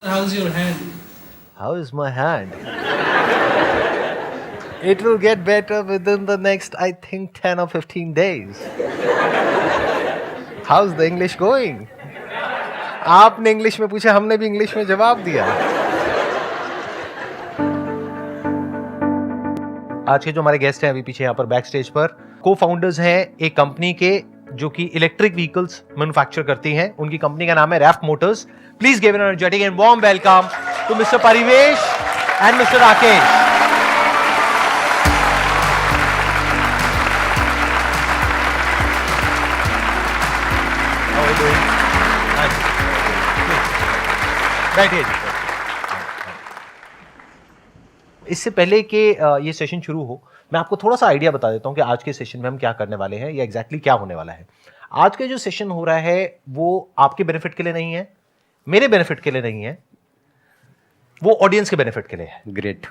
How's your hand? How is my hand? It will get better within the next, I think, 10 or 15 days. How's the English going? आपने English में पूछा, हमने भी English में जवाब दिया. आज के जो हमारे गेस्ट हैं अभी पीछे यहाँ पर बैक स्टेज पर को फाउंडर्स हैं एक कंपनी के जो कि इलेक्ट्रिक व्हीकल्स मैन्युफैक्चर करती हैं. उनकी कंपनी का नाम है Raf motors. Please give an energetic and warm welcome to mister Parivesh and mister Rakesh. बैठिए जी. इससे पहले कि ये सेशन शुरू हो, मैं आपको थोड़ा सा आइडिया बता देता हूं कि आज के सेशन में हम क्या करने वाले हैं या एग्जैक्टली क्या होने वाला है. आज के जो सेशन हो रहा है वो आपके बेनिफिट के लिए नहीं है, मेरे बेनिफिट के लिए नहीं है, वो ऑडियंस के बेनिफिट के लिए है. ग्रेट.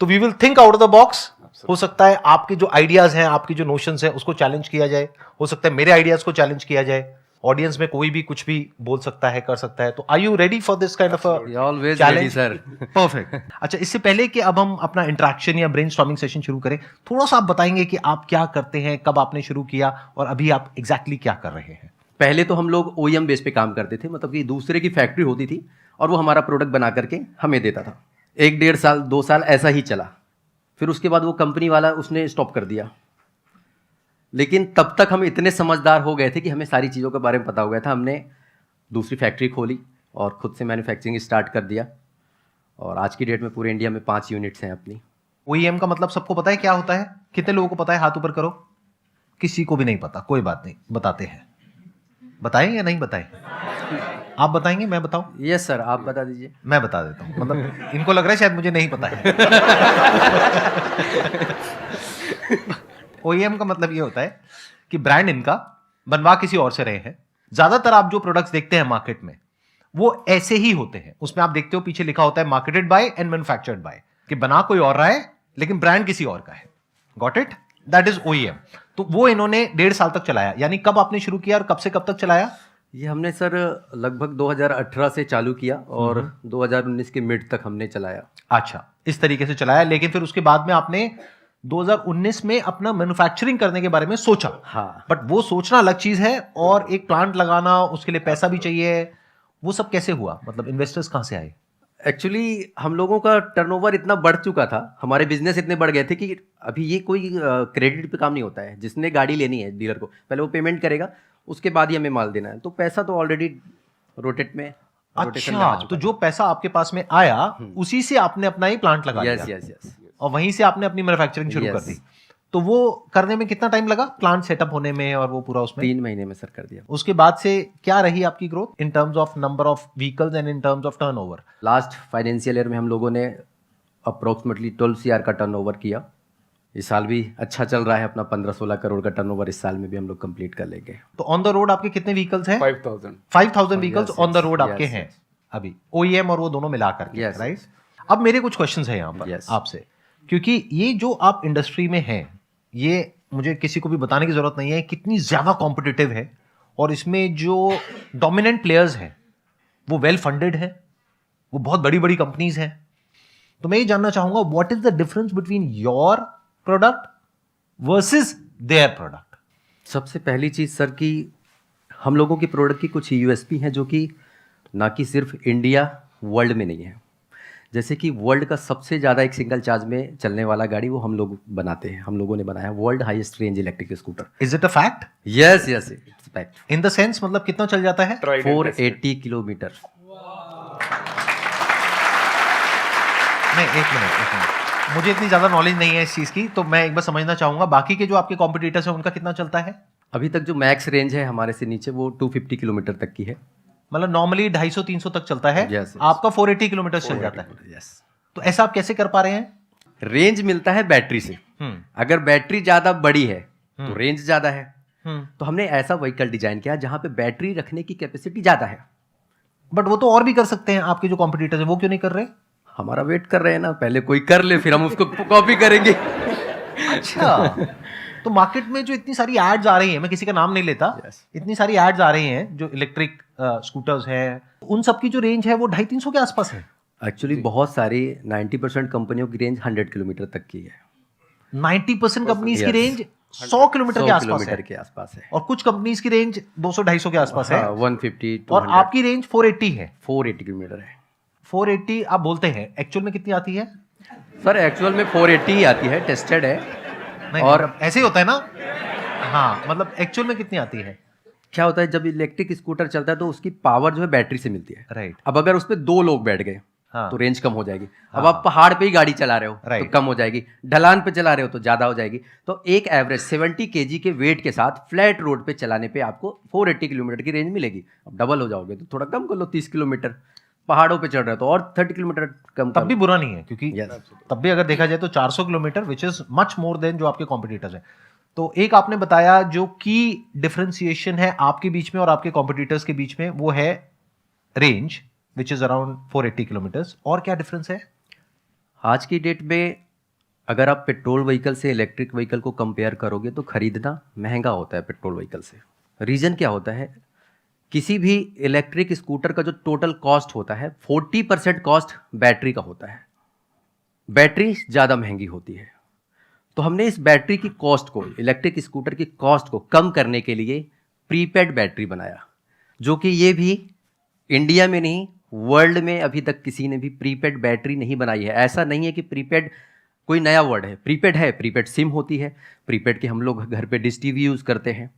तो we will think out of the box. हो सकता है आपके जो आइडियाज हैं, आपकी जो नोशंस हैं, उसको चैलेंज किया जाए. हो सकता है मेरे आइडियाज को चैलेंज किया जाए. ऑडियंस में कोई भी कुछ भी बोल सकता है, कर सकता है. तो are you ready for this kind of always ready sir. Perfect. अच्छा, इससे पहले कि अब हम अपना इंटरेक्शन या ब्रेनस्टॉर्मिंग सेशन शुरू करें, थोड़ा सा आप बताएंगे कि आप क्या करते हैं, कब आपने शुरू किया और अभी आप एग्जैक्टली क्या कर रहे हैं. पहले तो हम लोग OEM बेस पे काम करते थे, मतलब कि दूसरे की फैक्ट्री होती थी और वो हमारा प्रोडक्ट बना करके हमें देता था. 1-1.5 साल 2 साल ऐसा ही चला. फिर उसके बाद वो कंपनी वाला उसने स्टॉप कर दिया. लेकिन तब तक हम इतने समझदार हो गए थे कि हमें सारी चीज़ों के बारे में पता हो गया था. हमने दूसरी फैक्ट्री खोली और खुद से मैन्युफैक्चरिंग स्टार्ट कर दिया. और आज की डेट में पूरे इंडिया में 5 यूनिट्स हैं अपनी. OEM का मतलब सबको पता है क्या होता है? कितने लोगों को पता है? हाथ ऊपर करो. किसी को भी नहीं पता. कोई बात नहीं, बताते हैं. बताएं या नहीं बताएं? आप बताएंगे, मैं बताऊं? यस सर, आप बता दीजिए. मैं बता देता हूं. मतलब इनको लग रहा है शायद मुझे नहीं पता है. OEM का मतलब ये होता है कि ब्रांड इनका बनवा किसी और से रहे हैं. ज्यादातर आप जो प्रोडक्ट्स देखते हैं मार्केट में वो ऐसे ही होते हैं. उसमें आप देखते हो पीछे लिखा होता है marketed bye and manufactured by, कि बना कोई और रहा है लेकिन ब्रांड किसी और का है. Got it? That is OEM. तो वो इन्होंने 1.5 साल तक चलाया. यानी कब आपने शुरू किया और कब से कब तक चलाया? ये हमने सर लगभग 2018 से चालू किया और 2019 के मिड तक हमने चलाया. अच्छा, इस तरीके से चलाया. लेकिन फिर उसके बाद में आपने 2019 में अपना मैन्युफैक्चरिंग करने के बारे में सोचा. हाँ. बट वो सोचना अलग चीज है और एक प्लांट लगाना, उसके लिए पैसा भी चाहिए. वो सब कैसे हुआ? मतलब इन्वेस्टर्स कहां से आए? एक्चुअली हम लोगों का टर्नओवर इतना बढ़ चुका था, हमारे बिजनेस इतने बढ़ गए थे कि अभी ये कोई क्रेडिट पे काम नहीं होता है. जिसने गाड़ी लेनी है डीलर को, पहले वो पेमेंट करेगा, उसके बाद ही हमें माल देना है. तो पैसा तो ऑलरेडी रोटेशन में आ अच्छा, चुका तो जो पैसा आपके पास में आया उसी से आपने अपना ही प्लांट लगा है. यस दिया यस यस. और वहीं से आपने अपनी मैन्युफैक्चरिंग शुरू कर Yes. दी. तो वो करने में कितना टाइम लगा, प्लांट सेटअप होने में और वो पूरा उसमें? 3 महीने में सर कर दिया. उसके बाद से क्या रही आपकी growth in terms of number of vehicles and in terms of turnover? Last financial year में हम लोगों ने अप्रोक्सीमेटली 12 CR का टर्नओवर किया. इस साल भी अच्छा चल रहा है अपना. 15-16 करोड़ का टर्नओवर इस साल में भी हम लोग कंप्लीट कर लेंगे. तो ऑन द रोड आपके कितने व्हीकल्स हैं? 5,000 vehicles yes, on the yes, road yes, आपके yes. हैं अभी, OEM और वो दोनों मिलाकर के, Yes, राइट? अब मेरे कुछ क्वेश्चंस हैं यहाँ पर Yes. आपसे, क्योंकि ये जो आप इंडस्ट्री में हैं, ये मुझे किसी को भी बताने की जरूरत नहीं है कितनी ज्यादा कॉम्पिटिटिव है. और इसमें जो डोमिनेंट प्लेयर्स हैं वो वेल फंडेड हैं, वो बहुत बड़ी बड़ी कंपनीज हैं. तो मैं ये जानना चाहूंगा, what is the difference between your product versus their product? सबसे पहली चीज़ सर कि हम लोगों की प्रोडक्ट की कुछ USP हैं जो कि ना कि सिर्फ इंडिया, वर्ल्ड में नहीं है. जैसे कि वर्ल्ड का सबसे ज़्यादा एक सिंगल चार्ज में चलने वाला गाड़ी वो हम लोग बनाते हैं. हम लोगों ने बनाया world highest range electric scooter. Is it a fact? Yes yes, it's fact. In the sense, मतलब कितना चल जाता है? 480 किलोमीटर. नहीं, एक मिनट. मुझे इतनी ज्यादा नॉलेज नहीं है इस चीज की, तो मैं एक बार समझना चाहूंगा बाकी के जो आपके कॉम्पिटिटर्स हैं उनका कितना चलता है? अभी तक जो मैक्स रेंज है हमारे से नीचे वो 250 किलोमीटर तक की है. मतलब नॉर्मली 250-300 तक चलता है. Yes, yes. आपका 480 किलोमीटर चल जाता है. यस. तो ऐसा आप कैसे कर पा रहे हैं? रेंज मिलता है बैटरी से. अगर बैटरी ज्यादा बड़ी है तो रेंज ज्यादा है. तो हमने ऐसा व्हीकल डिजाइन किया जहां पे बैटरी रखने की कैपेसिटी ज्यादा है. बट वो तो और भी कर सकते हैं आपके जो कॉम्पिटिटर्स हैं, वो क्यों नहीं कर रहे? हमारा वेट कर रहे हैं ना, पहले कोई कर ले फिर हम उसको कॉपी करेंगे. अच्छा. तो मार्केट में जो इतनी सारी एड्स आ रही हैं, मैं किसी का नाम नहीं लेता, Yes. इतनी सारी एड्स आ रही हैं जो इलेक्ट्रिक स्कूटर्स हैं, उन सब की जो रेंज है वो 250-300 के आसपास है। एक्चुअली बहुत सारी 90% कंपनियों की रेंज 100 किलोमीटर तक की है। 90% कंपनीज की Yes. रेंज 100 किलोमीटर 100 के आसपास किलोमीटर है, के आसपास है। और कुछ कंपनीज की रेंज 200-250 के आसपास है, हाँ, 150 और 200 आपकी रेंज 480 है। 480 किलोमीटर है 480 आप बोलते हैं, एक्चुअल में कितनी आती है? सर। एक्चुअल में 480 ही आती है, टेस्टेड है। नहीं और मतलब ऐसे ही होता है ना। हाँ मतलब एक्चुअल में कितनी आती है? क्या होता है, जब इलेक्ट्रिक स्कूटर चलता है तो उसकी पावर जो है बैटरी से मिलती है। राइट। अब अगर उस पर 2 लोग बैठ गए हाँ। तो रेंज कम हो जाएगी। अब हाँ। आप पहाड़ पे ही गाड़ी चला रहे हो तो Right. कम हो जाएगी, ढलान पे चला रहे हो तो ज़्यादा हो जाएगी। तो एक एवरेज 70 kg के वेट के साथ फ्लैट रोड पे चलाने पे आपको 480 किलोमीटर की रेंज मिलेगी। अब डबल हो जाओगे तो थोड़ा कम कर लो, 30 किलोमीटर। पहाड़ों पे चढ़ रहे हो तो और 30 किलोमीटर कम तब कर भी लो। बुरा नहीं है, क्योंकि Yes. तब भी अगर देखा जाए तो 400 kilometre which is much more than जो आपके कॉम्पिटिटर्स हैं। तो एक आपने बताया जो की डिफरेंशिएशन है आपके बीच में और आपके कॉम्पिटिटर्स के बीच में, वो है range which is around 480 kilometres. और क्या डिफरेंस है? आज की डेट में अगर आप पेट्रोल व्हीकल से इलेक्ट्रिक व्हीकल को कंपेयर करोगे तो खरीदना महंगा होता है पेट्रोल व्हीकल से। रीज़न क्या होता है, किसी भी इलेक्ट्रिक स्कूटर का जो टोटल कॉस्ट होता है 40% कॉस्ट बैटरी का होता है। बैटरी ज़्यादा महंगी होती है। तो हमने इस बैटरी की कॉस्ट को, इलेक्ट्रिक स्कूटर की कॉस्ट को कम करने के लिए प्रीपेड बैटरी बनाया, जो कि ये भी इंडिया में नहीं, वर्ल्ड में अभी तक किसी ने भी प्रीपेड बैटरी नहीं बनाई है। ऐसा नहीं है कि प्रीपेड कोई नया वर्ड है, प्रीपेड सिम होती है। प्रीपेड के हम लोग घर पे डिश टीवी यूज़ करते हैं,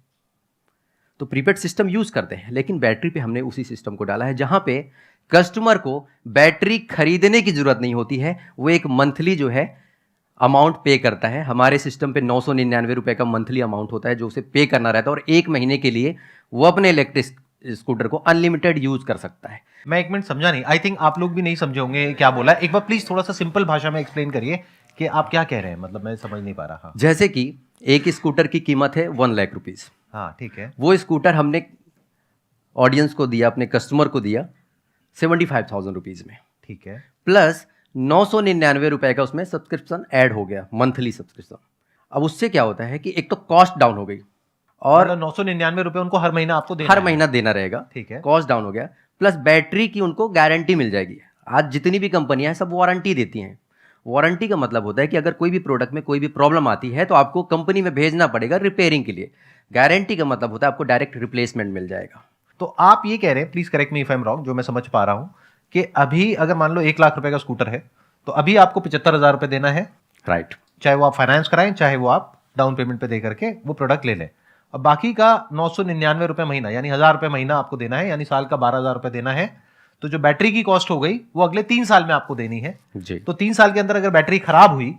तो प्रीपेड सिस्टम यूज़ करते हैं, लेकिन बैटरी पे हमने उसी सिस्टम को डाला है जहाँ पे कस्टमर को बैटरी खरीदने की ज़रूरत नहीं होती है। वो एक मंथली जो है अमाउंट पे करता है। हमारे सिस्टम पे 999 रुपये का मंथली अमाउंट होता है जो उसे पे करना रहता है, और 1 महीने के लिए वो अपने इलेक्ट्रिक स्कूटर को अनलिमिटेड यूज़ कर सकता है। मैं 1 मिनट समझा नहीं, आई थिंक आप लोग भी नहीं समझे होंगे क्या बोला। एक बार प्लीज थोड़ा सा सिंपल भाषा में एक्सप्लेन करिए कि आप क्या कह रहे हैं, मतलब मैं समझ नहीं पा रहा। हाँ जैसे कि एक स्कूटर की कीमत है 1 लाख रुपीज़। हाँ ठीक है। वो स्कूटर हमने ऑडियंस को दिया, अपने कस्टमर को दिया 75,000 रुपीज़ में, ठीक है। प्लस 999 रुपये का उसमें सब्सक्रिप्शन ऐड हो गया, मंथली सब्सक्रिप्शन। अब उससे क्या होता है कि एक तो कॉस्ट डाउन हो गई, और 999 रुपए उनको हर महीना आपको देना हर है। महीना देना रहेगा, ठीक है। कॉस्ट डाउन हो गया, प्लस बैटरी की उनको गारंटी मिल जाएगी। आज जितनी भी कंपनियां हैं सब वारंटी देती हैं। वारंटी का मतलब होता है कि अगर कोई भी प्रोडक्ट में कोई भी प्रॉब्लम आती है तो आपको कंपनी में भेजना पड़ेगा रिपेयरिंग के लिए। गारंटी का मतलब होता है आपको डायरेक्ट रिप्लेसमेंट मिल जाएगा। तो आप ये कह रहे हैं, please correct me if I am wrong, जो मैं समझ पा रहा हूं कि अभी अगर मान लो 1 लाख रुपए का स्कूटर है तो अभी आपको 75,000 रुपए देना है, राइट। चाहे वो आप फाइनेंस कराएं चाहे वो आप डाउन पेमेंट पे दे करके वो प्रोडक्ट ले लें। अब बाकी का 999 रुपए महीना यानी 1,000 रुपए महीना आपको देना है, यानी साल का 12,000 रुपए देना है। तो जो बैटरी की कॉस्ट हो गई वो अगले 3 साल में आपको देनी है जी। तो 3 साल के अंदर अगर बैटरी खराब हुई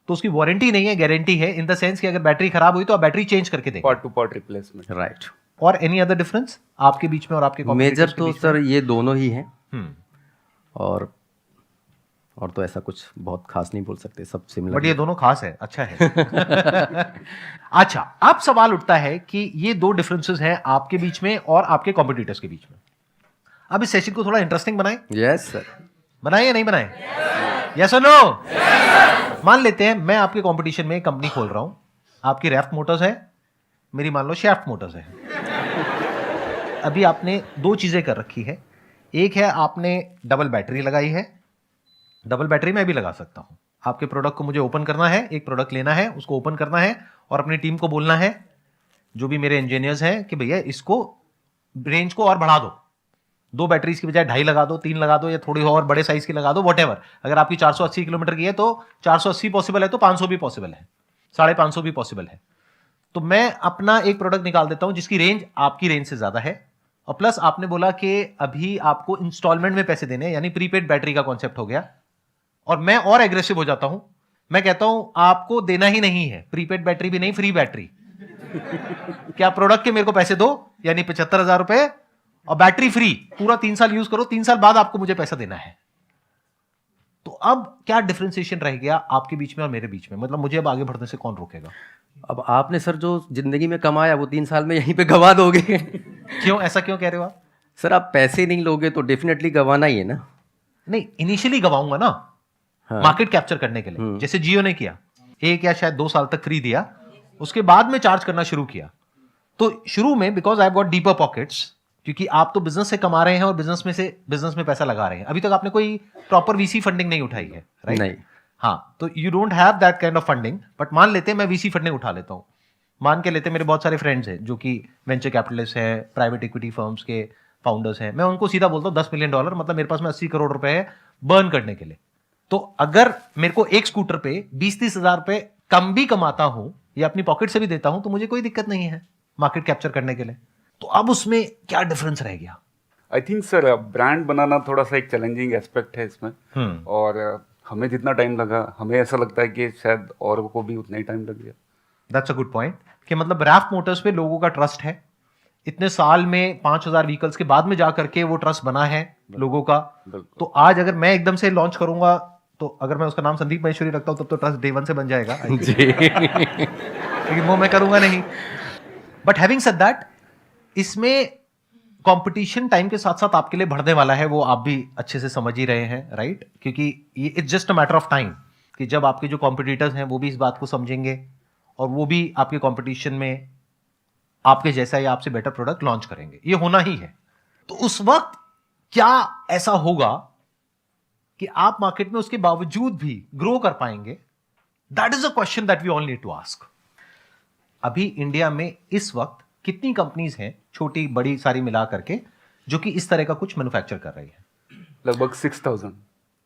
तो उसकी वारंटी नहीं है, गारंटी है, इन द सेंस कि अगर बैटरी खराब हुई तो आप बैटरी चेंज करके देंगे। Part two part replacement. Right. और एनी अदर डिफरेंस आपके बीच में और आपके मेजर competitors के तो बीच में? सर ये दोनों ही हैं, हम्म। और तो ऐसा कुछ बहुत खास नहीं बोल सकते, सब सिमिलर। बट ये दोनों खास है, अच्छा है। अच्छा, अब सवाल उठता है कि ये 2 डिफरेंसेस हैं आपके बीच में और आपके कॉम्पिटिटर्स के बीच में। अब इस सेशन को थोड़ा इंटरेस्टिंग बनाएं। Yes sir. बनाएं या नहीं बनाएं? यस और नो? मान लेते हैं मैं आपके कंपटीशन में एक कंपनी खोल रहा हूं, आपकी रैफ्ट मोटर्स है, मेरी मान लो शैफ्ट मोटर्स है। अभी आपने 2 चीजें कर रखी है, एक है आपने डबल बैटरी लगाई है, डबल बैटरी मैं भी लगा सकता हूं। आपके प्रोडक्ट को मुझे ओपन करना है, एक प्रोडक्ट लेना है, उसको ओपन करना है और अपनी टीम को बोलना है, जो भी मेरे इंजीनियर्स हैं, कि भैया इसको रेंज को और बढ़ा दो, 2 बैटरीज की बजाय 2.5 लगा दो, 3 लगा दो, या थोड़ी और बड़े साइज की लगा दो, वॉटेवर। अगर आपकी 480 किलोमीटर की है तो 480 पॉसिबल है तो 500 भी पॉसिबल है, 550 भी पॉसिबल है। तो मैं अपना एक प्रोडक्ट निकाल देता हूं जिसकी रेंज आपकी रेंज से ज्यादा है, और प्लस आपने बोला कि अभी आपको इंस्टॉलमेंट में पैसे देने हैं, यानी प्रीपेड बैटरी का कॉन्सेप्ट हो गया। और मैं और एग्रेसिव हो जाता हूं, मैं कहता हूं आपको देना ही नहीं है, प्रीपेड बैटरी भी नहीं, फ्री बैटरी। क्या प्रोडक्ट के मेरे को पैसे दो, यानी 75,000 रुपए और बैटरी फ्री, पूरा 3 साल यूज करो, 3 साल बाद आपको मुझे पैसा देना है। तो अब क्या डिफरेंशिएशन रह गया आपके बीच में और मेरे बीच में? मतलब मुझे अब आगे बढ़ने से कौन रोकेगा? अब आपने सर जो जिंदगी में कमाया वो 3 साल में यहीं पे गवा दोगे। क्यों, ऐसा क्यों कह रहे हो आप? सर आप पैसे नहीं लोगे तो डेफिनेटली गवाना ही है ना। नहीं, इनिशियली गवाऊंगा ना, हाँ। मार्केट कैप्चर करने के लिए, जैसे जियो ने किया, 1 या शायद 2 साल तक फ्री दिया, उसके बाद में चार्ज करना शुरू किया। तो शुरू में because I got deeper pockets, क्योंकि आप तो बिजनेस से कमा रहे हैं और बिजनेस में पैसा लगा रहे हैं। अभी तक आपने कोई प्रॉपर वीसी फंडिंग नहीं उठाई है, राइट? नहीं। हाँ, तो you don't have that kind of funding. But मान लेते हैं मैं वीसी फंडिंग उठा लेता हूँ, मान के लेते हैं मेरे बहुत सारे फ्रेंड्स हैं जो कि वेंचर कैपिटलिस्ट हैं, प्राइवेट इक्विटी फर्म्स के फाउंडर्स हैं, मैं उनको सीधा बोलता हूँ $10 मिलियन, मतलब मेरे पास में 80 करोड़ रुपए है बर्न करने के लिए। तो अगर मेरे को एक स्कूटर पे 20-30 हजार रुपए कम भी कमाता हूं या अपनी पॉकेट से भी देता हूं तो मुझे कोई दिक्कत नहीं है मार्केट कैप्चर करने के लिए। तो अब उसमें क्या डिफरेंस रह गया? आई थिंक सर ब्रांड बनाना थोड़ा सा एक चैलेंजिंग एस्पेक्ट है इसमें। और हमें जितना टाइम लगा, हमें ऐसा लगता है कि शायद औरों को भी उतना ही टाइम लग गया। दैट्स अ गुड पॉइंट कि मतलब रैफ्ट मोटर्स पे लोगों का ट्रस्ट है, इतने साल में 5000 व्हीकल्स के बाद में जाकर के वो ट्रस्ट बना है लोगों का। तो आज अगर मैं एकदम से लॉन्च करूंगा तो अगर मैं उसका नाम संदीप महेश्वरी रखता हूं तब तो ट्रस्ट डे 1 से बन जाएगा जी। लेकिन वो मैं करूंगा नहीं। बट हैविंग सेड दैट, इसमें कंपटीशन टाइम के साथ साथ आपके लिए बढ़ने वाला है, वो आप भी अच्छे से समझ ही रहे हैं, राइट? क्योंकि ये it's just a matter of time कि जब आपके जो कॉम्पिटिटर्स हैं वो भी इस बात को समझेंगे और वो भी आपके कंपटीशन में आपके जैसा या आपसे बेटर प्रोडक्ट लॉन्च करेंगे। ये होना ही है। तो उस वक्त क्या ऐसा होगा कि आप मार्केट में उसके बावजूद भी ग्रो कर पाएंगे? That is a question that we all need to ask. अभी इंडिया में इस वक्त कितनी कंपनीज हैं, छोटी बड़ी सारी मिला करके, जो कि इस तरह का कुछ मैन्युफैक्चर कर रही है? लगभग 6000।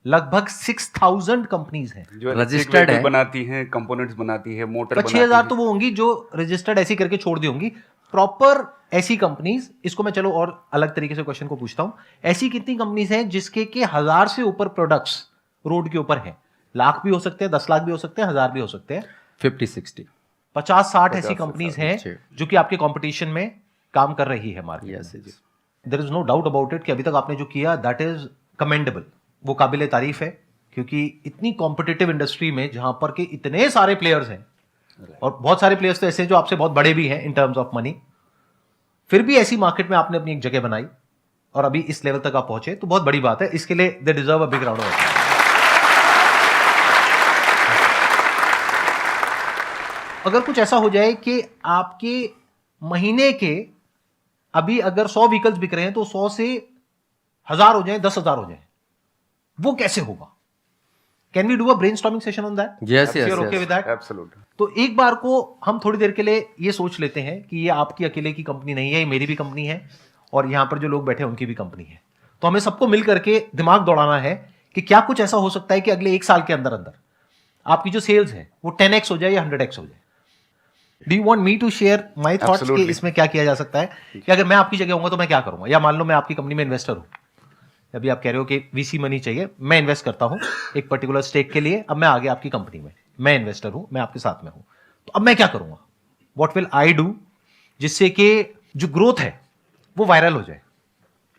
लगभग 6000 कंपनीज हैं जो रजिस्टर्ड है, बनाती हैं, कंपोनेंट्स बनाती है, मोटर 6000 तो वो होंगी जो रजिस्टर्ड ऐसी करके छोड़ दी होंगी। प्रॉपर ऐसी कंपनीज, इसको मैं चलो और अलग तरीके से क्वेश्चन को पूछता हूं, ऐसी कितनी कंपनीज हैं जिसके के 1000 से ऊपर प्रोडक्ट्स रोड के ऊपर हैं? लाख भी हो सकते हैं, 10 लाख भी हो सकते हैं, 1000 भी हो सकते हैं। 50-60 50-60 ऐसी कंपनीज हैं जो कि आपके कंपटीशन में काम कर रही है मार्केट में। There is no doubt about it कि अभी तक आपने जो किया दैट इज कमेंडेबल, वो काबिले तारीफ है। क्योंकि इतनी कॉम्पिटिटिव इंडस्ट्री में जहां पर के इतने सारे प्लेयर्स हैं और बहुत सारे प्लेयर्स तो ऐसे हैं जो आपसे बहुत बड़े भी हैं इन टर्म्स ऑफ मनी, फिर भी ऐसी मार्केट में आपने अपनी एक जगह बनाई और अभी इस लेवल तक आप पहुंचे, तो बहुत बड़ी बात है। इसके लिए they deserve a big round of applause. अगर कुछ ऐसा हो जाए कि आपके महीने के अभी अगर 100 व्हीकल्स बिक रहे हैं तो 100 से 1000 हो जाए, 10,000 हो जाए, वो कैसे होगा? Can we do a brainstorming session on that? Yes okay with that? Absolutely. तो एक बार को हम थोड़ी देर के लिए ये सोच लेते हैं कि ये आपकी अकेले की कंपनी नहीं है, ये मेरी भी कंपनी है और यहां पर जो लोग बैठे हैं उनकी भी कंपनी है। तो हमें सबको मिल करके दिमाग दौड़ाना है कि क्या कुछ ऐसा हो सकता है कि अगले 1 साल के अंदर अंदर आपकी जो सेल्स है वो 10x हो जाए या 100x हो जाए। Do you want me to share my thoughts कि इसमें क्या किया जा सकता है? कि अगर मैं आपकी जगह होऊंगा तो मैं क्या करूंगा? या मान लो मैं आपकी कंपनी में इन्वेस्टर हूं, अभी आप कह रहे हो कि वीसी मनी चाहिए, मैं इन्वेस्ट करता हूं एक पर्टिकुलर स्टेक के लिए, अब मैं आ गया आपकी कंपनी में, मैं इन्वेस्टर हूं, मैं आपके साथ में हूं, तो अब मैं क्या करूंगा? व्हाट विल आई डू जिससे कि जो ग्रोथ है वो वायरल हो जाए?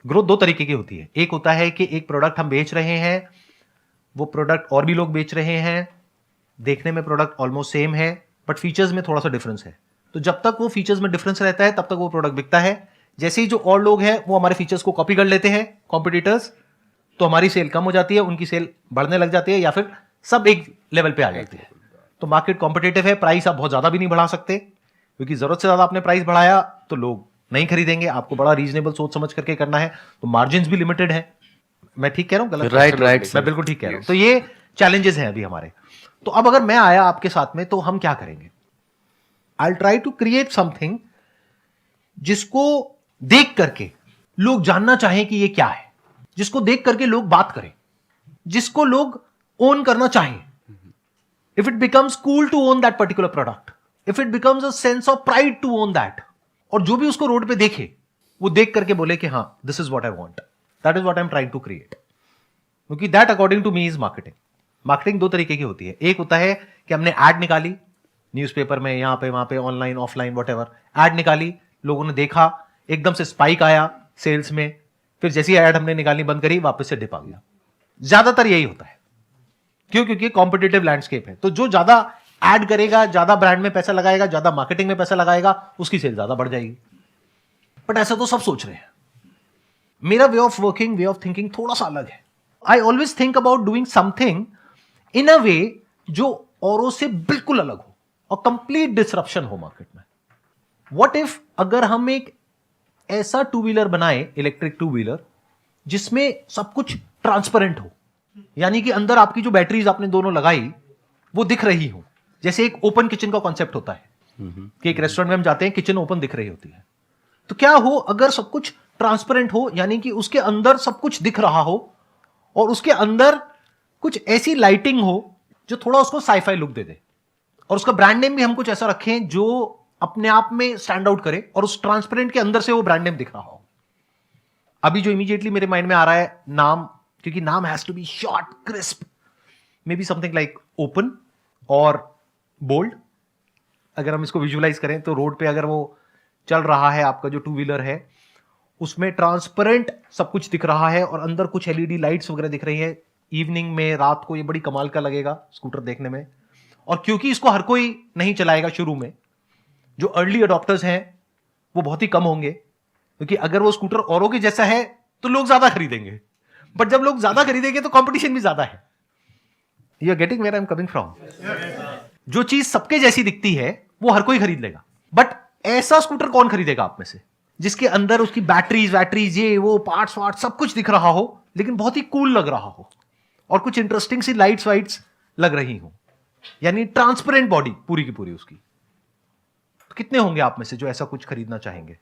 ग्रोथ 2 तरीके की होती है। एक होता है कि एक प्रोडक्ट हम बेच रहे हैं, वो प्रोडक्ट और भी लोग बेच रहे हैं, देखने में प्रोडक्ट ऑलमोस्ट सेम है बट फीचर्स में थोड़ा सा डिफरेंस है। तो जब तक वो फीचर्स में डिफरेंस रहता है तब तक वो प्रोडक्ट बिकता है। जैसे ही जो और लोग हैं वो हमारे फीचर्स को कॉपी कर लेते हैं, कॉम्पिटिटर्स, तो हमारी सेल कम हो जाती है, उनकी सेल बढ़ने लग जाती है या फिर सब एक लेवल पे आ जाती है। तो मार्केट कॉम्पिटिटिव है, प्राइस आप बहुत ज्यादा भी नहीं बढ़ा सकते क्योंकि जरूरत से ज्यादा आपने प्राइस बढ़ाया तो लोग नहीं खरीदेंगे। आपको बड़ा रीजनेबल सोच समझ करके करना है, तो मार्जिन भी लिमिटेड है। मैं ठीक कह रहा हूँ गलत? राइट, मैं बिल्कुल ठीक कह रहा हूँ। तो ये चैलेंजेस हैं अभी हमारे। तो अब अगर मैं आया आपके साथ में तो हम क्या करेंगे? I try to create something जिसको देख करके लोग जानना चाहें कि ये क्या है, जिसको देख करके लोग बात करें, जिसको लोग ओन करना चाहें। If it becomes cool to own that particular product, if it becomes a sense of pride to own that, और जो भी उसको रोड पे देखे वो देख करके बोले कि हाँ this is what I want, that is what I am trying to create. क्योंकि that according to me is marketing. Marketing 2 तरीके की होती है। एक होता है कि हमने एड निकाली न्यूज़पेपर में, यहां पे वहां पे, ऑनलाइन ऑफलाइन व्हाटएवर, एड निकाली, लोगों ने देखा, एकदम से स्पाइक आया सेल्स में, फिर जैसी एड हमने निकालनी बंद करी वापस से डिप आ गया। ज्यादातर यही होता है। क्यों? क्योंकि कॉम्पिटिटिव लैंडस्केप है। तो जो ज्यादा एड करेगा, ज्यादा ब्रांड में पैसा लगाएगा, ज्यादा मार्केटिंग में पैसा लगाएगा, उसकी सेल ज्यादा बढ़ जाएगी। बट ऐसा तो सब सोच रहे हैं। मेरा way of working, way of thinking थोड़ा सा अलग है। I always think about doing something in a way जो औरों से बिल्कुल अलग हो और कंप्लीट डिसरप्शन हो मार्केट में। व्हाट इफ अगर हम एक ऐसा टू व्हीलर बनाए, इलेक्ट्रिक टू व्हीलर, जिसमें सब कुछ ट्रांसपेरेंट हो, यानी कि अंदर आपकी जो बैटरीज आपने दोनों लगाई वो दिख रही हो। जैसे एक ओपन किचन का कॉन्सेप्ट होता है कि एक रेस्टोरेंट में हम जाते हैं, किचन ओपन दिख रही होती है। तो क्या हो अगर सब कुछ ट्रांसपेरेंट हो, यानी कि उसके अंदर सब कुछ दिख रहा हो और उसके अंदर कुछ ऐसी लाइटिंग हो जो थोड़ा उसको साईफाई लुक दे दे, और उसका ब्रांड नेम भी हम कुछ ऐसा रखें जो अपने आप में स्टैंड आउट करे और उस ट्रांसपेरेंट के अंदर से वो ब्रांड नेम दिख रहा हो। अभी जो इमीडिएटली मेरे माइंड में आ रहा है नाम, क्योंकि नाम has to be short, crisp, may be something like open और बोल्ड। अगर हम इसको विजुअलाइज करें तो रोड पे अगर वो चल रहा है, आपका जो टू व्हीलर है उसमें ट्रांसपेरेंट सब कुछ दिख रहा है और अंदर कुछ एलईडी लाइट्स वगैरह दिख रही है, इवनिंग में, रात को, ये बड़ी कमाल का लगेगा स्कूटर देखने में। और क्योंकि इसको हर कोई नहीं चलाएगा शुरू में, जो अर्ली अडॉप्टर्स हैं वो बहुत ही कम होंगे, क्योंकि अगर वो स्कूटर औरों के जैसा है तो लोग ज्यादा खरीदेंगे, बट जब लोग ज्यादा खरीदेंगे तो कंपटीशन भी ज्यादा है। You are getting where I am coming from? जो चीज सबके जैसी दिखती है वो हर कोई खरीद लेगा, बट ऐसा स्कूटर कौन खरीदेगा आप में से जिसके अंदर उसकी बैटरीज ये वो पार्ट्स वार्ट्स सब कुछ दिख रहा हो, लेकिन बहुत ही कूल लग रहा हो और कुछ इंटरेस्टिंग सी लाइट्स वाइट्स लग रही हो, यानी ट्रांसपेरेंट बॉडी पूरी की पूरी उसकी। तो कितने होंगे आप में से जो ऐसा कुछ खरीदना चाहेंगे?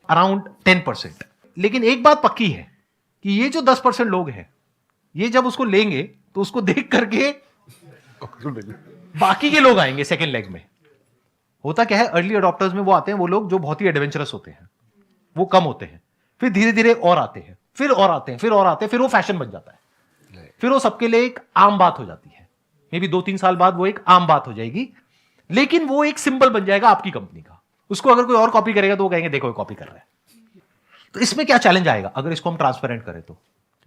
अराउंड 10%। लेकिन एक बात पक्की है कि ये जो 10% लोग हैं, ये जब उसको लेंगे तो उसको देख करके बाकी के लोग आएंगे सेकेंड लेग में। होता क्या है, अर्ली अडॉप्टर्स में वो आते हैं वो लोग जो बहुत ही एडवेंचरस होते हैं, वो कम होते हैं, फिर धीरे धीरे और आते हैं, फिर और आते हैं, फिर और आते हैं, फिर वो फैशन बन जाता है, फिर वो सबके लिए एक आम बात हो जाती है। मे बी 2-3 साल बाद वो एक आम बात हो जाएगी, लेकिन वो एक सिंबल बन जाएगा आपकी कंपनी का। उसको अगर कोई और कॉपी करेगा तो वो कहेंगे देखो कॉपी कर रहा है। तो इसमें क्या चैलेंज आएगा अगर इसको हम ट्रांसपेरेंट करें तो?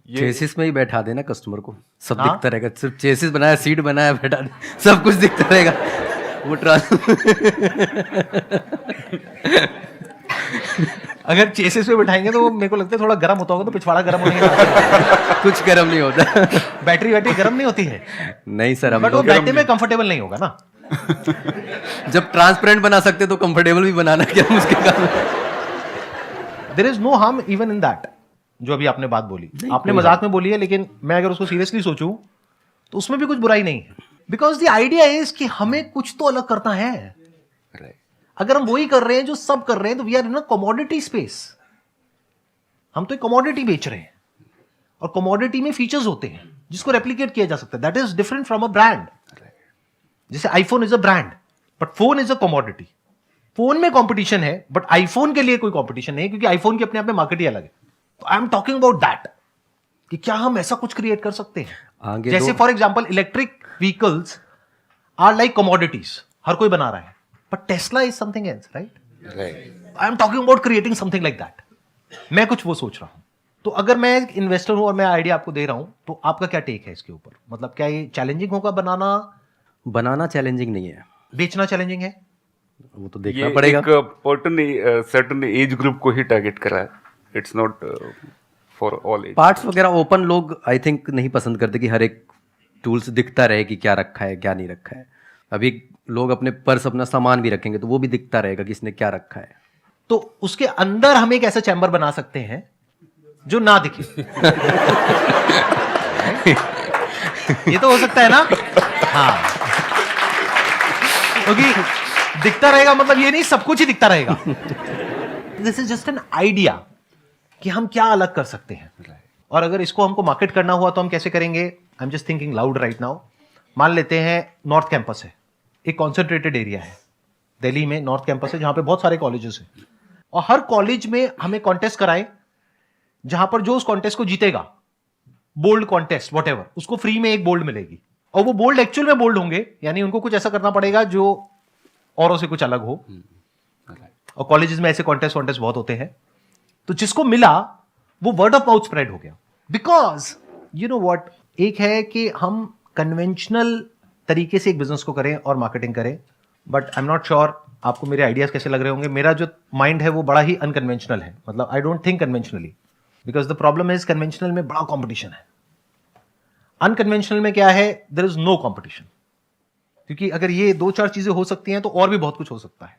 चेसिस में ही बैठा देना कस्टमर को, सब हाँ? दिखता रहेगा, सिर्फ चेसिस बनाया, सीट बनाया, बैठा दे, सब कुछ दिखता रहेगा। वो अगर चेसिस पे बैठाएंगे तो मेरे को लगता है थोड़ा गर्म होता होगा, तो पिछवाड़ा गर्म होने के कुछ गर्म नहीं होता। बैटरी गर्म नहीं होती है, नहीं सर, बट वो बैठने में कंफर्टेबल नहीं होगा ना। जब ट्रांसपेरेंट बना सकते तो कंफर्टेबल भी बनाना क्या मुश्किल काम है? There is no harm even in that. जो अभी आपने बात बोली, आपने मजाक में बोली है, लेकिन मैं अगर उसको सीरियसली सोचूं तो उसमें भी कुछ बुराई नहीं है, बिकॉज द आइडिया इज कि हमें कुछ तो अलग करना है। अगर हम वही कर रहे हैं जो सब कर रहे हैं तो we are in a commodity space. हम तो एक कमोडिटी बेच रहे हैं और कमोडिटी में फीचर्स होते हैं जिसको रेप्लिकेट किया जा सकता है। That is different from a brand. जैसे iPhone is a brand but phone is a commodity. Phone में कंपटीशन है बट आईफोन के लिए कोई कंपटीशन नहीं, क्योंकि आईफोन की अपने आप में मार्केट ही अलग है। तो आई एम टॉकिंग अबाउट दैट कि क्या हम ऐसा कुछ क्रिएट कर सकते हैं। जैसे for example electric vehicles are like commodities, हर कोई बना रहा है, but Tesla is something else, right? I am talking about creating something like that. मैं कुछ वो सोच रहा हूं। तो अगर मैं एक इन्वेस्टर हूं और मैं आइडिया आपको दे रहा हूं, तो आपका क्या टेक है इसके ऊपर? मतलब क्या ये चैलेंजिंग होगा बनाना चैलेंजिंग नहीं है, बेचना चैलेंजिंग है? वो तो देखना पड़ेगा। एक सर्टेन एज ग्रुप को ही टारगेट करा है, it's not for all age. Parts वगैरह ओपन लोग आई थिंक नहीं पसंद करते कि हर एक टूल्स दिखता रहे कि क्या रखा है क्या नहीं रखा है। अभी लोग अपने पर्स, अपना सामान भी रखेंगे तो वो भी दिखता रहेगा कि इसने क्या रखा है। तो उसके अंदर हम एक ऐसा चैम्बर बना सकते हैं जो ना दिखे। ये तो हो सकता है ना? हाँ, क्योंकि दिखता रहेगा मतलब ये नहीं सब कुछ ही दिखता रहेगा। This is just an idea कि हम क्या अलग कर सकते हैं। और अगर इसको हमको मार्केट करना हुआ तो हम कैसे करेंगे? I am just thinking loud right now. मान लेते हैं नॉर्थ कैंपस है, एक कॉन्सेंट्रेटेड एरिया है दिल्ली में, नॉर्थ कैंपस है जहां पे बहुत सारे कॉलेजेस हैं, और हर कॉलेज में हमें कॉन्टेस्ट कराएं जहां पर जो उस कॉन्टेस्ट को जीतेगा, बोल्ड कॉन्टेस्ट वॉटेवर, उसको फ्री में एक बोल्ड मिलेगी। और वो बोल्ड एक्चुअल में बोल्ड होंगे, यानी उनको कुछ ऐसा करना पड़ेगा जो औरों से कुछ अलग हो। और कॉलेजेस में ऐसे कॉन्टेस्ट बहुत होते हैं। तो जिसको मिला वो वर्ड ऑफ माउथ स्प्रेड हो गया। बिकॉज यू नो व्हाट, एक है कि हम कन्वेंशनल तरीके से एक बिजनेस को करें और मार्केटिंग करें, but I am not sure आपको मेरे आइडियाज कैसे लग रहे होंगे। मेरा जो माइंड है वो बड़ा ही अनकन्वेंशनल है, मतलब I don't think conventionally, because the problem is conventional में बड़ा कॉम्पिटिशन है। अनकन्वेंशनल में क्या है, देयर इज नो कॉम्पिटिशन, क्योंकि अगर ये 2-4 चीजें हो सकती हैं तो और भी बहुत कुछ हो सकता है।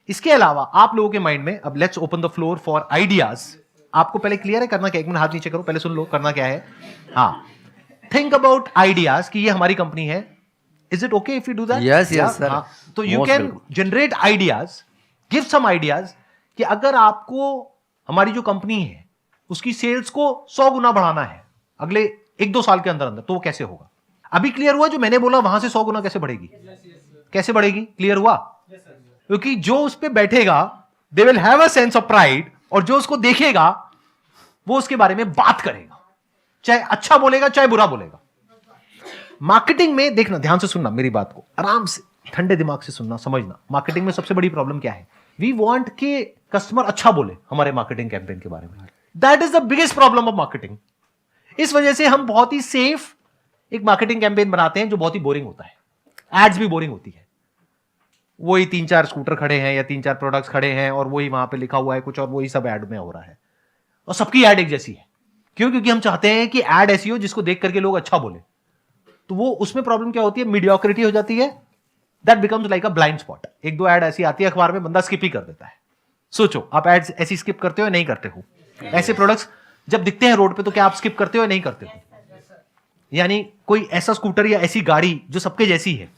इसके अलावा आप लोगों के माइंड में, अब let's open the floor for ideas. आपको पहले क्लियर है करना क्या? एक मिनट हाथ नीचे करो, पहले सुन लो करना क्या है। हाँ, थिंक अबाउट आइडियाज कि ये हमारी कंपनी है। Is it okay if you do that? Yes, yes, sir. तो you Most can welcome. Generate ideas, give some ideas कि अगर आपको हमारी जो कंपनी है उसकी सेल्स को 100 गुना बढ़ाना है अगले 1-2 साल के अंदर अंदर, तो वो कैसे होगा? अभी क्लियर हुआ जो मैंने बोला वहां से 100 गुना कैसे बढ़ेगी? कैसे बढ़ेगी? क्लियर हुआ? क्योंकि जो उस पे बैठेगा they will have a sense of pride, और जो उसको देखेगा वो उसके बारे में बात करेगा, चाहे अच्छा बोलेगा चाहे बुरा बोलेगा। मार्केटिंग में देखना, ध्यान से सुनना मेरी बात को, आराम से ठंडे दिमाग से सुनना, समझना। मार्केटिंग में सबसे बड़ी प्रॉब्लम क्या है? वी वांट कि कस्टमर अच्छा बोले हमारे मार्केटिंग कैंपेन के बारे में। That is the biggest problem of marketing. इस वजह से हम बहुत ही सेफ एक मार्केटिंग कैंपेन बनाते हैं जो बहुत ही बोरिंग होता है। एड्स भी बोरिंग होती है, वही 3-4 स्कूटर खड़े हैं या 3-4 प्रोडक्ट्स खड़े हैं और वही वहां पे लिखा हुआ है कुछ और वही सब ऐड में हो रहा है, और सबकी ऐड एक जैसी है। क्यों? क्योंकि हम चाहते हैं कि ऐड ऐसी हो जिसको देख करके लोग अच्छा बोले। तो वो उसमें प्रॉब्लम क्या होती है? मीडियोक्रिटी हो जाती है। That becomes like a blind spot. 1-2 add ऐसी आती है अखबार में, बंदा स्किप ही कर देता है। सोचो, आप एड्स ऐसी स्किप करते हो या नहीं करते हो? ऐसे प्रोडक्ट्स जब दिखते हैं रोड पे तो क्या आप स्किप करते हो या नहीं करते हो? यानी कोई ऐसा स्कूटर या ऐसी गाड़ी जो सबके जैसी है,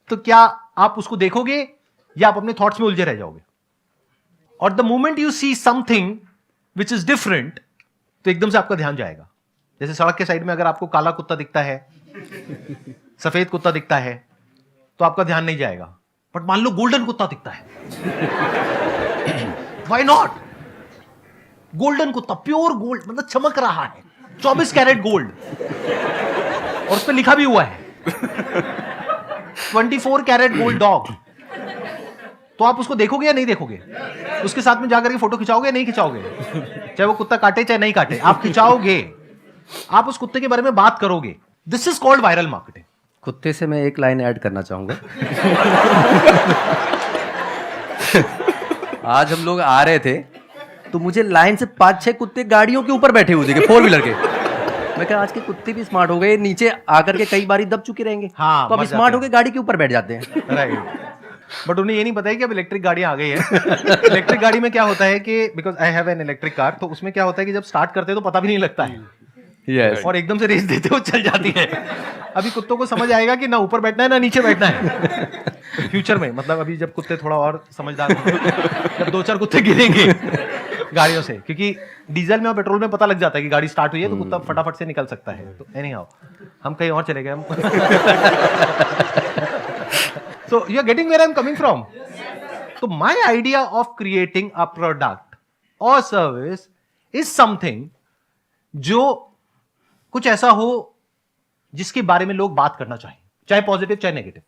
तो क्या आप उसको देखोगे या आप अपने थॉट्स में उलझे रह जाओगे? और the moment you see something which is different, तो एकदम से आपका ध्यान जाएगा। जैसे सड़क के साइड में अगर आपको काला कुत्ता दिखता है, सफेद कुत्ता दिखता है, तो आपका ध्यान नहीं जाएगा। बट मान लो गोल्डन कुत्ता दिखता है, व्हाई नॉट? गोल्डन कुत्ता, प्योर गोल्ड, मतलब चमक रहा है, 24 कैरेट गोल्ड, और उस पर लिखा भी हुआ है 24 कैरेट गोल्ड डॉग। तो आप उसको देखोगे या नहीं देखोगे? उसके साथ में जाकर के फोटो खिंचाओगे या नहीं खिंचाओगे? चाहे वो कुत्ता काटे चाहे नहीं काटे, आप खिंचाओगे, आप उस कुत्ते के बारे में बात करोगे। This is called viral marketing. कुत्ते से मैं एक लाइन ऐड करना चाहूंगा। आज हम लोग आ रहे थे तो मुझे लाइन से 5-6 कुत्ते गाड़ियों के ऊपर बैठे हुए दिखे, 4 व्हीलर के। मैं कहा आज के कुत्ते भी स्मार्ट हो गए, नीचे आकर के कई बारी दब चुके रहेंगे। हाँ, तो अब मर स्मार्ट जाते हो गए गाड़ी के ऊपर बैठ जाते हैं। राइट। बट उन्हें ये नहीं पता है कि अब इलेक्ट्रिक गाड़ियां आ गई है। इलेक्ट्रिक गाड़ी में क्या होता है कि because I have an electric car, तो उसमें क्या होता है कि जब स्टार्ट करते हैं तो पता भी नहीं लगता है, यस। और एकदम से रेस देते हो चल जाती है। अभी कुत्तों को समझ आएगा कि ना ऊपर बैठना है ना नीचे बैठना है। फ्यूचर में, मतलब अभी जब कुत्ते थोड़ा और समझदार होंगे, जब 2-4 कुत्ते गिरेंगे गाड़ियों से, क्योंकि डीजल में और पेट्रोल में पता लग जाता है कि गाड़ी स्टार्ट हुई है तो कुत्ता फटाफट से निकल सकता है। तो एनी हाउ, हम कहीं और चले गए हम। So you are getting where I am coming from. So my idea of creating a product or service is something जो कुछ ऐसा हो जिसके बारे में लोग बात करना चाहें, चाहे पॉजिटिव चाहे नेगेटिव।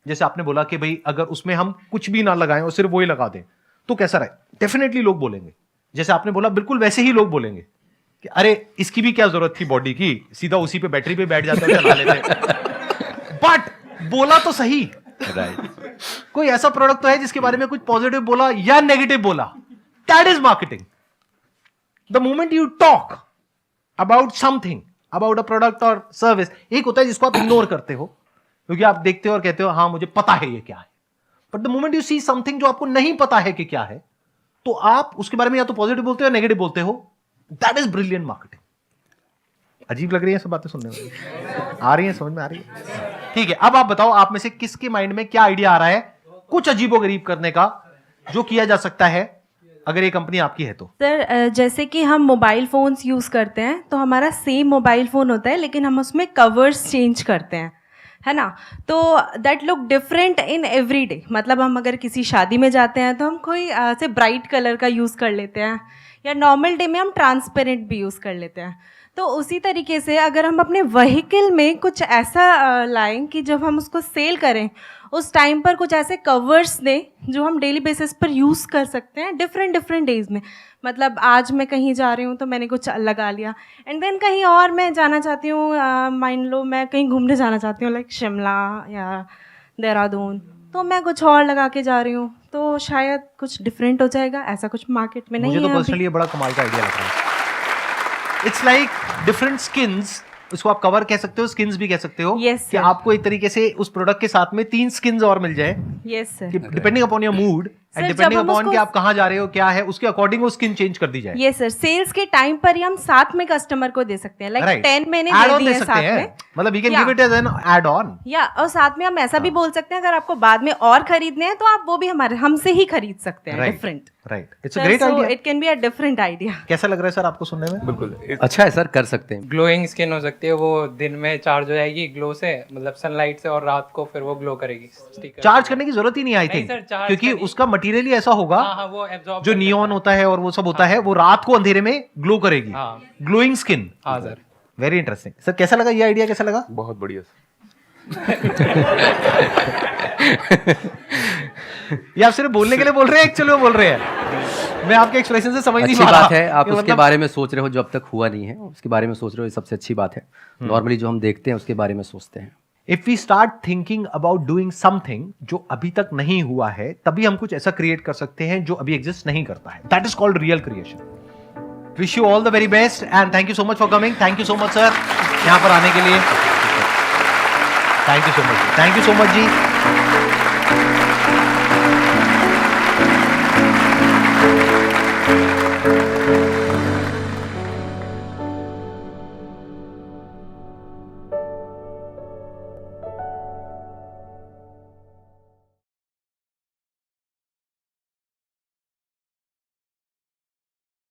जैसे आपने बोला कि भाई अगर उसमें हम कुछ भी ना लगाएं और सिर्फ वही लगा दें तो कैसा रहे, डेफिनेटली लोग बोलेंगे। जैसे आपने बोला बिल्कुल वैसे ही लोग बोलेंगे कि अरे इसकी भी क्या जरूरत थी बॉडी की, सीधा उसी पे बैटरी पे बैठ जाते चला लेते। बट बोला तो सही, राइट। कोई ऐसा प्रोडक्ट तो है जिसके बारे में कुछ पॉजिटिव बोला या नेगेटिव बोला। That is marketing. The moment you talk about something, about a product और सर्विस, एक होता है जिसको आप इग्नोर करते हो क्योंकि आप देखते हो और कहते हो हाँ मुझे पता है ये क्या है। But the moment you see something जो आपको नहीं पता है कि क्या है, तो आप उसके बारे में या तो पॉजिटिव बोलते हो या नेगेटिव बोलते हो। That is brilliant marketing. अजीब लग रही है सब बातें सुनने में, आ रही है, समझ में आ रही है? ठीक है, अब आप बताओ आप में से किसके माइंड में क्या आइडिया आ रहा है कुछ अजीबोगरीब करने का जो किया जा सकता है अगर ये कंपनी आपकी है तो? सर जैसे कि हम मोबाइल फ़ोन्स यूज़ करते हैं तो हमारा सेम मोबाइल फ़ोन होता है लेकिन हम उसमें कवर्स चेंज करते हैं, है ना? तो that look different in every day. मतलब हम अगर किसी शादी में जाते हैं तो हम कोई ऐसे ब्राइट कलर का यूज़ कर लेते हैं, या नॉर्मल डे में हम ट्रांसपेरेंट भी यूज़ कर लेते हैं। तो उसी तरीके से अगर हम अपने व्हीकल में कुछ ऐसा लाएं कि जब हम उसको सेल करें उस टाइम पर कुछ ऐसे कवर्स दें जो हम डेली बेसिस पर यूज़ कर सकते हैं डिफरेंट डेज में। मतलब आज मैं कहीं जा रही हूँ तो मैंने कुछ लगा लिया, एंड देन कहीं और मैं जाना चाहती हूँ, मान लो मैं कहीं घूमने जाना चाहती हूँ लाइक शिमला या देहरादून, तो मैं कुछ और लगा के जा रही हूँ, तो शायद कुछ डिफरेंट हो जाएगा। ऐसा कुछ मार्केट में नहीं है। मुझे तो पर्सनली ये बड़ा कमाल का आइडिया लग रहा है। इट्स लाइक डिफरेंट स्किन्स इसको आप कवर कह सकते हो, स्किन्स भी कह सकते हो। Yes, कि sir. आपको एक तरीके से उस प्रोडक्ट के साथ में 3 स्किन्स और मिल जाए, yes sir. Depending upon your mood and Sir, depending जब हम अपॉन कि उसको- आप कहाँ जा रहे हो, क्या है, उसके अकॉर्डिंग वो स्किन चेंज कर दी जाए। ये सर, सेल्स के टाइम पर ही हम साथ में कस्टमर को दे सकते हैं, लाइक 10 मैंने Add दे on दिए दे सकते साथ हैं, में, मतलब you can Yeah. Give it as an add on. या और साथ में हम ऐसा भी बोल सकते हैं अगर आपको बाद में और खरीदने हैं तो आप वो भी हमसे ही खरीद सकते हैं, different. Right, it's a great idea. It can be a different idea. कैसा लग रहा है सर आपको सुनने में? बिल्कुल अच्छा है सर, कर सकते हैं। ग्लोइंग स्किन हो सकती है, वो दिन में चार्ज हो जाएगी ग्लो से, मतलब सनलाइट से, और रात को फिर वो ग्लो करेगी। स्टिकर चार्ज करने की जरूरत ही नहीं आई नहीं थिंक, sir, charge क्योंकि करनी- उसका मटेरियल ही ऐसा होगा हाँ हाँ, वो एब्जॉर्ब जो नियॉन होता है और वो सब होता है, वो रात को अंधेरे में ग्लो करेगी। हाँ। Glowing skin. हाँ सर। Very interesting sir. कैसा लगा ये आइडिया, कैसा लगा? बहुत बढ़िया सर। ये आप सिर्फ बोलने के लिए बोल रहे हैं, एक्चुअली बोल रहे हैं? मैं आपके एक्सप्रेशन से समझ नहीं अच्छी पा रहा। बात है, आप कि उसके मतलब- बारे में सोच रहे हो जो अब तक हुआ नहीं है, उसके बारे में सोच रहे हो, ये सबसे अच्छी बात है। नॉर्मली जो हम देखते हैं उसके बारे में सोचते हैं। If we start thinking about doing something जो अभी तक नहीं हुआ है, तभी हम कुछ ऐसा क्रिएट कर सकते हैं जो अभी एग्जिस्ट नहीं करता है। That is called real creation. Wish you all the very best and thank you so much for coming. Thank you so much sir यहाँ पर आने के लिए। Thank you so much, thank you so much ji.